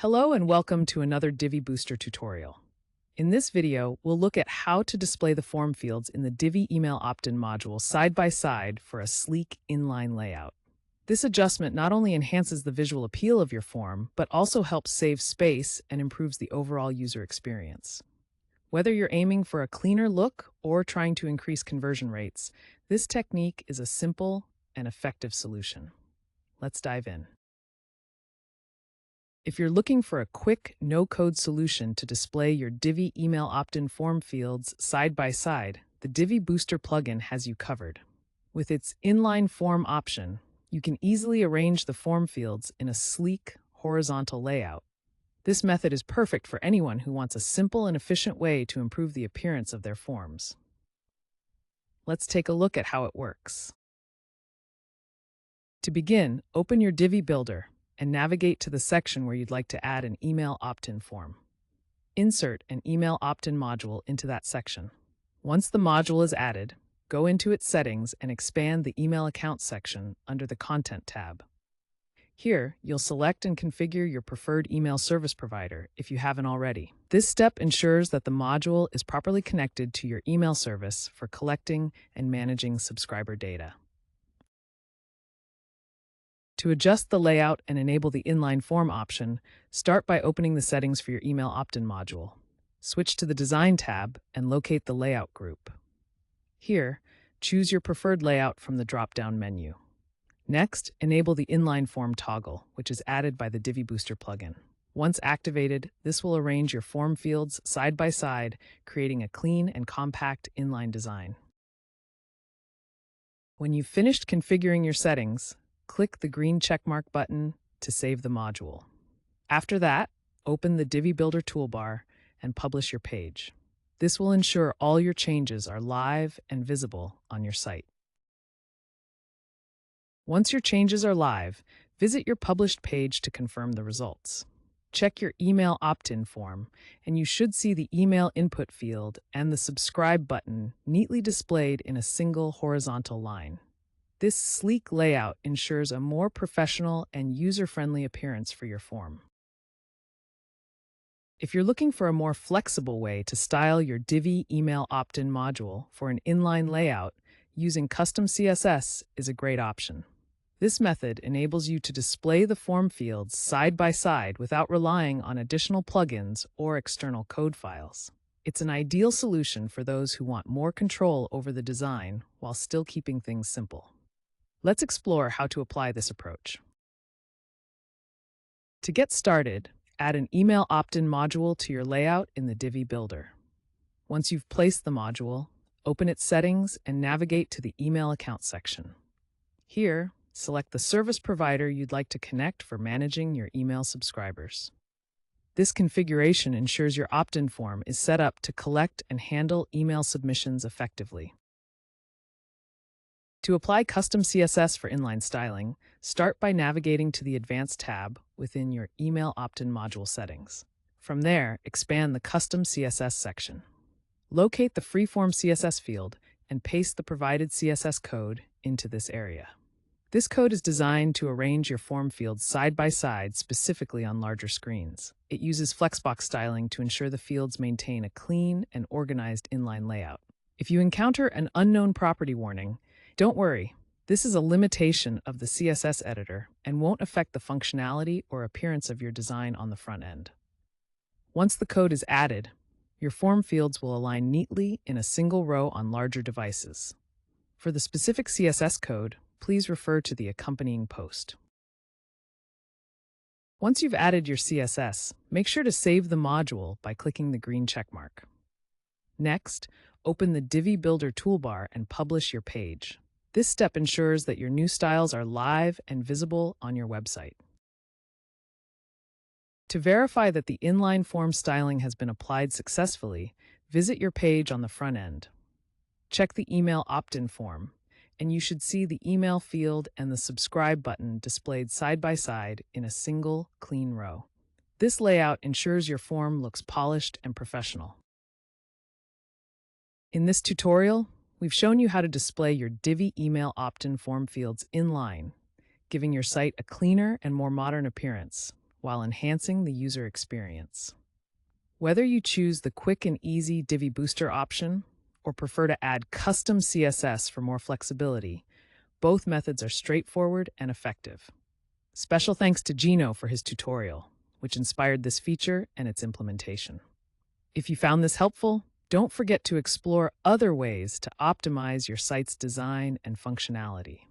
Hello and welcome to another Divi Booster tutorial. In this video, we'll look at how to display the form fields in the Divi Email Opt-in module side by side for a sleek inline layout. This adjustment not only enhances the visual appeal of your form, but also helps save space and improves the overall user experience. Whether you're aiming for a cleaner look or trying to increase conversion rates, this technique is a simple and effective solution. Let's dive in. If you're looking for a quick, no-code solution to display your Divi email opt-in form fields side by side, the Divi Booster plugin has you covered. With its inline form option, you can easily arrange the form fields in a sleek, horizontal layout. This method is perfect for anyone who wants a simple and efficient way to improve the appearance of their forms. Let's take a look at how it works. To begin, open your Divi Builder and navigate to the section where you'd like to add an email opt-in form. Insert an email opt-in module into that section. Once the module is added, go into its settings and expand the email account section under the Content tab. Here, you'll select and configure your preferred email service provider if you haven't already. This step ensures that the module is properly connected to your email service for collecting and managing subscriber data. To adjust the layout and enable the inline form option, start by opening the settings for your email opt-in module. Switch to the Design tab and locate the Layout group. Here, choose your preferred layout from the drop-down menu. Next, enable the inline form toggle, which is added by the Divi Booster plugin. Once activated, this will arrange your form fields side by side, creating a clean and compact inline design. When you've finished configuring your settings, click the green checkmark button to save the module. After that, open the Divi Builder toolbar and publish your page. This will ensure all your changes are live and visible on your site. Once your changes are live, visit your published page to confirm the results. Check your email opt-in form, and you should see the email input field and the subscribe button neatly displayed in a single horizontal line. This sleek layout ensures a more professional and user-friendly appearance for your form. If you're looking for a more flexible way to style your Divi email opt-in module for an inline layout, using custom CSS is a great option. This method enables you to display the form fields side by side without relying on additional plugins or external code files. It's an ideal solution for those who want more control over the design while still keeping things simple. Let's explore how to apply this approach. To get started, add an email opt-in module to your layout in the Divi Builder. Once you've placed the module, open its settings and navigate to the email account section. Here, select the service provider you'd like to connect for managing your email subscribers. This configuration ensures your opt-in form is set up to collect and handle email submissions effectively. To apply custom CSS for inline styling, start by navigating to the Advanced tab within your Email Opt-in module settings. From there, expand the Custom CSS section. Locate the Freeform CSS field and paste the provided CSS code into this area. This code is designed to arrange your form fields side by side specifically on larger screens. It uses Flexbox styling to ensure the fields maintain a clean and organized inline layout. If you encounter an unknown property warning, don't worry, this is a limitation of the CSS editor and won't affect the functionality or appearance of your design on the front end. Once the code is added, your form fields will align neatly in a single row on larger devices. For the specific CSS code, please refer to the accompanying post. Once you've added your CSS, make sure to save the module by clicking the green checkmark. Next, open the Divi Builder toolbar and publish your page. This step ensures that your new styles are live and visible on your website. To verify that the inline form styling has been applied successfully, visit your page on the front end. Check the email opt-in form, and you should see the email field and the subscribe button displayed side by side in a single, clean row. This layout ensures your form looks polished and professional. In this tutorial, we've shown you how to display your Divi email opt-in form fields inline, giving your site a cleaner and more modern appearance. while enhancing the user experience. Whether you choose the quick and easy Divi Booster option or prefer to add custom CSS for more flexibility, both methods are straightforward and effective. Special thanks to Gino for his tutorial, which inspired this feature and its implementation. If you found this helpful, don't forget to explore other ways to optimize your site's design and functionality.